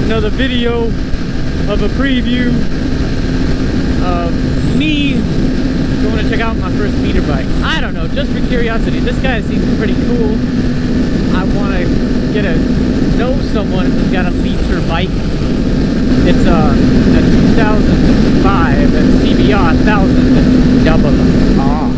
another video of a preview of me going to check out my first meter bike. I don't know, just for curiosity. This guy seems pretty cool. I want to know someone who's got a meter bike. It's a 2005 CBR1000RR.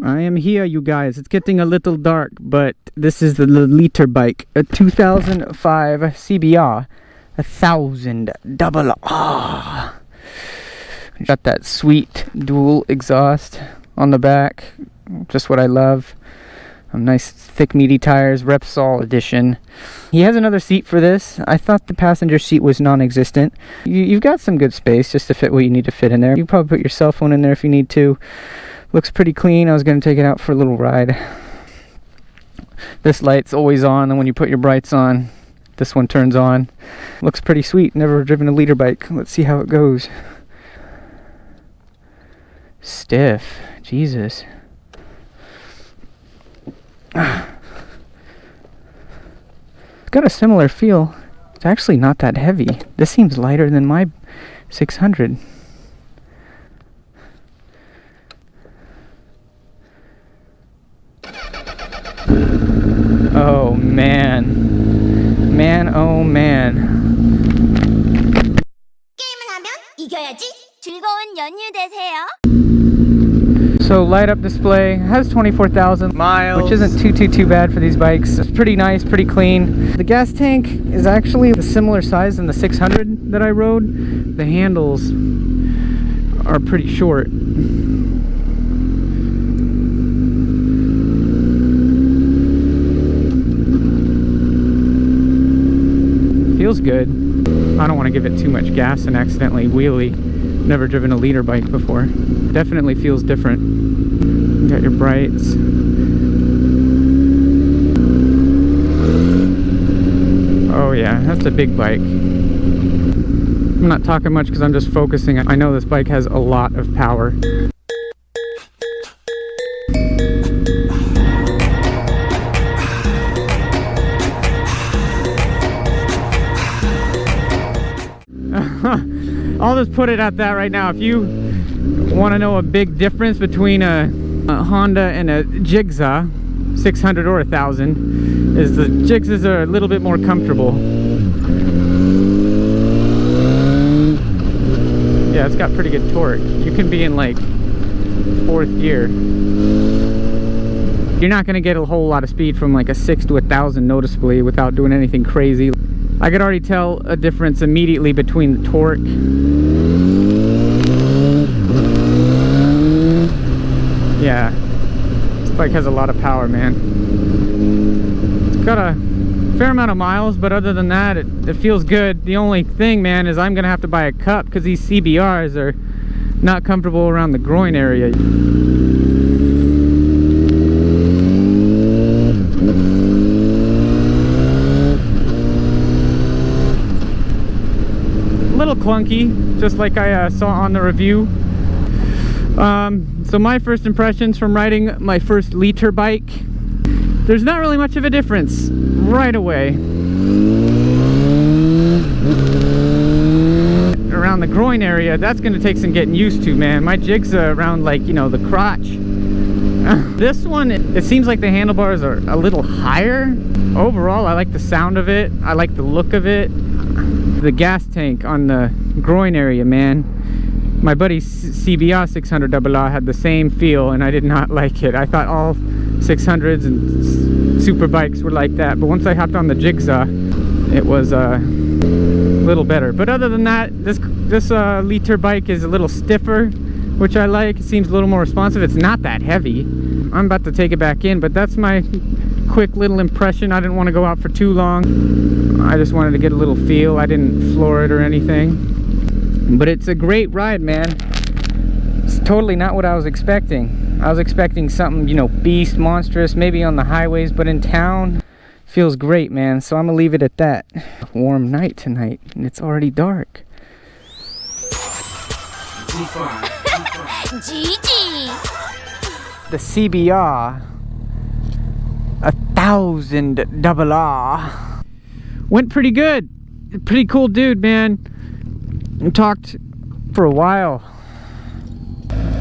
I am here, you guys. It's getting a little dark, but this is the liter bike, a 2005 CBR 1000RR. Got that sweet dual exhaust on the back, just what I love. Nice thick meaty tires, Repsol edition. He has another seat for this. I thought the passenger seat was non-existent. You've got some good space just to fit what you need to fit in there. You can probably put your cell phone in there if you need to. Looks pretty clean. I was going to take it out for a little ride. This light's always on, and when you put your brights on, this one turns on. Looks pretty sweet. Never driven a liter bike. Let's see how it goes. Stiff. Jesus. It's got a similar feel. It's actually not that heavy. This seems lighter than my 600. Oh man. Man, oh man. 게임을 하면 이겨야지. 즐거운 연휴 되세요. So light up display, has 24,000 miles, which isn't too bad for these bikes. It's pretty nice, pretty clean. The gas tank is actually a similar size than the 600 that I rode. The handles are pretty short. Feels good. I don't want to give it too much gas and accidentally wheelie. Never driven a liter bike before. Definitely feels different. You got your brights. Oh yeah, that's a big bike. I'm not talking much because I'm just focusing. I know this bike has a lot of power. I'll just put it at that right now. If you want to know a big difference between a Honda and a Jigsaw 600 or 1000, is the Jigsaws are a little bit more comfortable. Yeah, it's got pretty good torque. You can be in like 4th gear. You're not going to get a whole lot of speed from like a 6 to 1000 noticeably without doing anything crazy. I could already tell a difference immediately between the torque. Yeah, this bike has a lot of power, man. It's got a fair amount of miles, but other than that, it feels good. The only thing, man, is I'm gonna have to buy a cup because these CBRs are not comfortable around the groin area. Little clunky, just like I saw on the review. So my first impressions from riding my first liter bike, there's not really much of a difference right away. Around the groin area, that's gonna take some getting used to, man. My Jigsaw around, like, you know, the crotch. This one, it seems like the handlebars are a little higher. Overall, I like the sound of it. I like the look of it. The gas tank on the groin area, man. My buddy's CBR 600RR had the same feel, and I did not like it. I thought all 600s and super bikes were like that, but once I hopped on the Jigsaw, it was a little better. But other than that, this liter bike is a little stiffer, which I like. It seems a little more responsive. It's not that heavy. I'm about to take it back in, but that's my quick little impression. I didn't want to go out for too long. I just wanted to get a little feel. I didn't floor it or anything. But it's a great ride, man. It's totally not what I was expecting. I was expecting something, you know, beast, monstrous, maybe on the highways, but in town, feels great, man. So I'm gonna leave it at that. Warm night tonight, and it's already dark. GG. The CBR1000RR went pretty good. Pretty cool dude, man. We talked for a while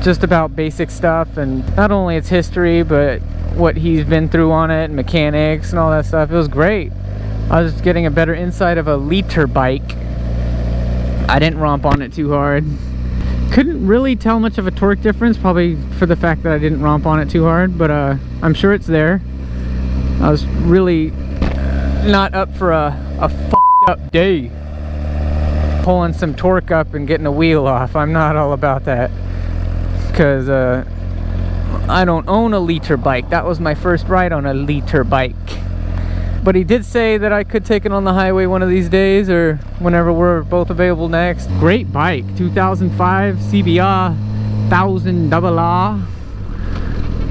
just about basic stuff, and not only its history but what he's been through on it, mechanics and all that stuff. It was great. I was getting a better insight of a liter bike. I didn't romp on it too hard. Couldn't really tell much of a torque difference, probably for the fact that I didn't romp on it too hard, but I'm sure it's there. I was really not up for a fucked up day. Pulling some torque up and getting a wheel off. I'm not all about that, because I don't own a liter bike. That was my first ride on a liter bike. But he did say that I could take it on the highway one of these days, or whenever we're both available next. Great bike. 2005 CBR1000RR.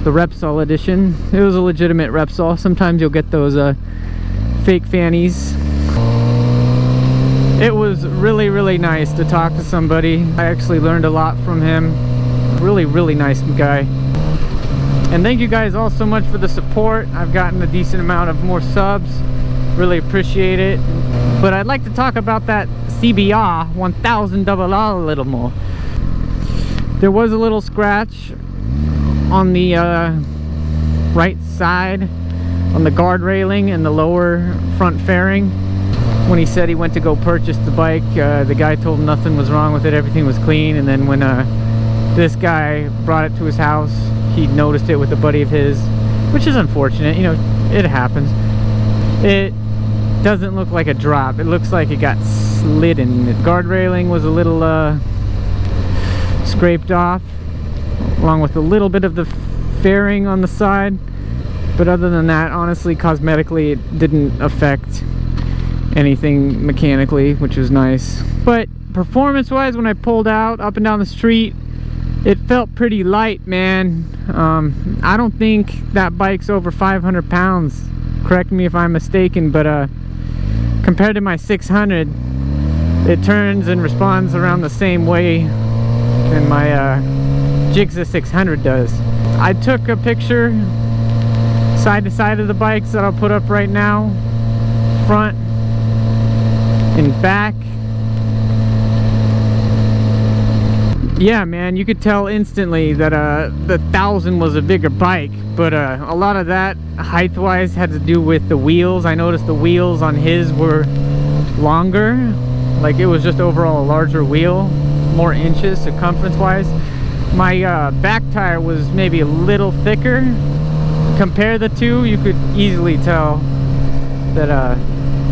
The Repsol edition. It was a legitimate Repsol. Sometimes you'll get those fake fannies. It was really, really nice to talk to somebody. I actually learned a lot from him. Really, really nice guy. And thank you guys all so much for the support. I've gotten a decent amount of more subs. Really appreciate it. But I'd like to talk about that CBR1000RR a little more. There was a little scratch on the right side on the guard railing and the lower front fairing. When he said he went to go purchase the bike, the guy told him nothing was wrong with it, everything was clean. And then when this guy brought it to his house, he noticed it with a buddy of his, which is unfortunate. You know, it happens. It doesn't look like a drop. It looks like it got slid in. The guard railing was a little scraped off, along with a little bit of the fairing on the side. But other than that, honestly, cosmetically, it didn't affect anything mechanically, which was nice. But performance-wise, when I pulled out up and down the street, it felt pretty light, man. I don't think that bike's over 500 pounds. Correct me if I'm mistaken, but compared to my 600, it turns and responds around the same way than my Jigsa 600 does. I took a picture side to side of the bikes that I'll put up right now, front and back. Yeah, man, you could tell instantly that the 1000 was a bigger bike, but a lot of that height-wise had to do with the wheels. I noticed the wheels on his were longer, like it was just overall a larger wheel, more inches circumference-wise. My back tire was maybe a little thicker. Compare the two, you could easily tell that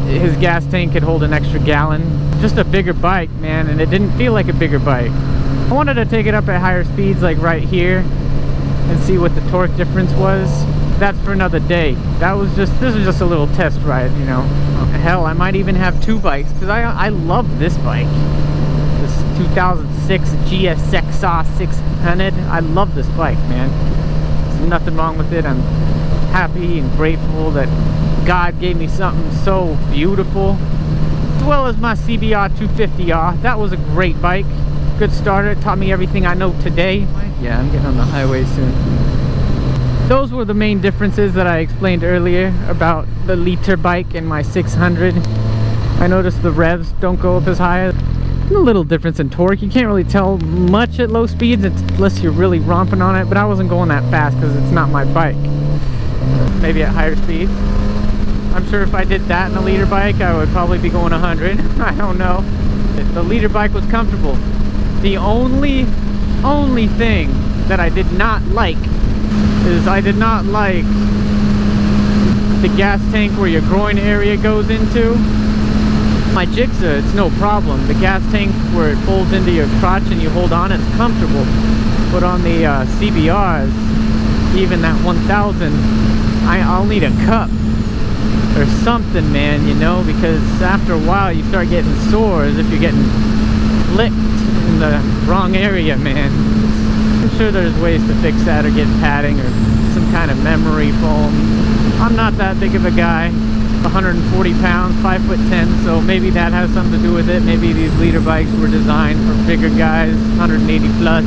his gas tank could hold an extra gallon. Just a bigger bike, man, and it didn't feel like a bigger bike. I wanted to take it up at higher speeds, like right here, and see what the torque difference was. That's for another day. This is just a little test ride, you know. Hell, I might even have two bikes, because I love this bike. This 2006 GSXR 600. I love this bike, man. There's nothing wrong with it. I'm happy and grateful that God gave me something so beautiful. As well as my CBR250R. That was a great bike. Good starter. It taught me everything I know today. Yeah, I'm getting on the highway soon. Those were the main differences that I explained earlier about the liter bike and my 600. I noticed the revs don't go up as high. A little difference in torque. You can't really tell much at low speeds unless you're really romping on it, but I wasn't going that fast because it's not my bike. Maybe at higher speeds. I'm sure if I did that in a liter bike, I would probably be going 100. I don't know. The liter bike was comfortable. The only thing that I did not like is I did not like the gas tank where your groin area goes into. My Jigsa, it's no problem. The gas tank where it folds into your crotch and you hold on, it's comfortable. But on the CBRs, even that 1000, I'll need a cup or something, man, you know, because after a while you start getting sore as if you're getting flicked in the wrong area, man. I'm sure there's ways to fix that, or get padding or some kind of memory foam. I'm not that big of a guy. 140 pounds, 5'10", so maybe that has something to do with it. Maybe these leader bikes were designed for bigger guys, 180 plus.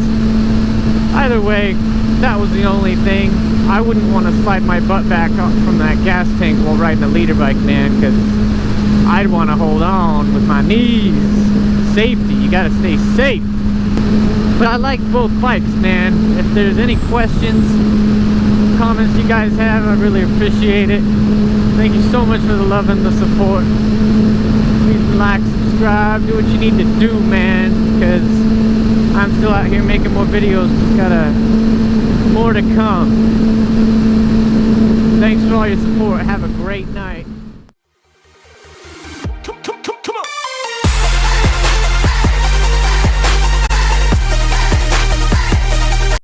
Either way, that was the only thing. I wouldn't want to slide my butt back up from that gas tank while riding a leader bike, man, because I'd want to hold on with my knees. Safety, you gotta stay safe. But I like both bikes, man. If there's any questions, comments you guys have, I really appreciate it. Thank you so much for the love and the support. Please like, subscribe, do what you need to do, man, because I'm still out here making more videos. Got more to come. Thanks for all your support. Have a great night.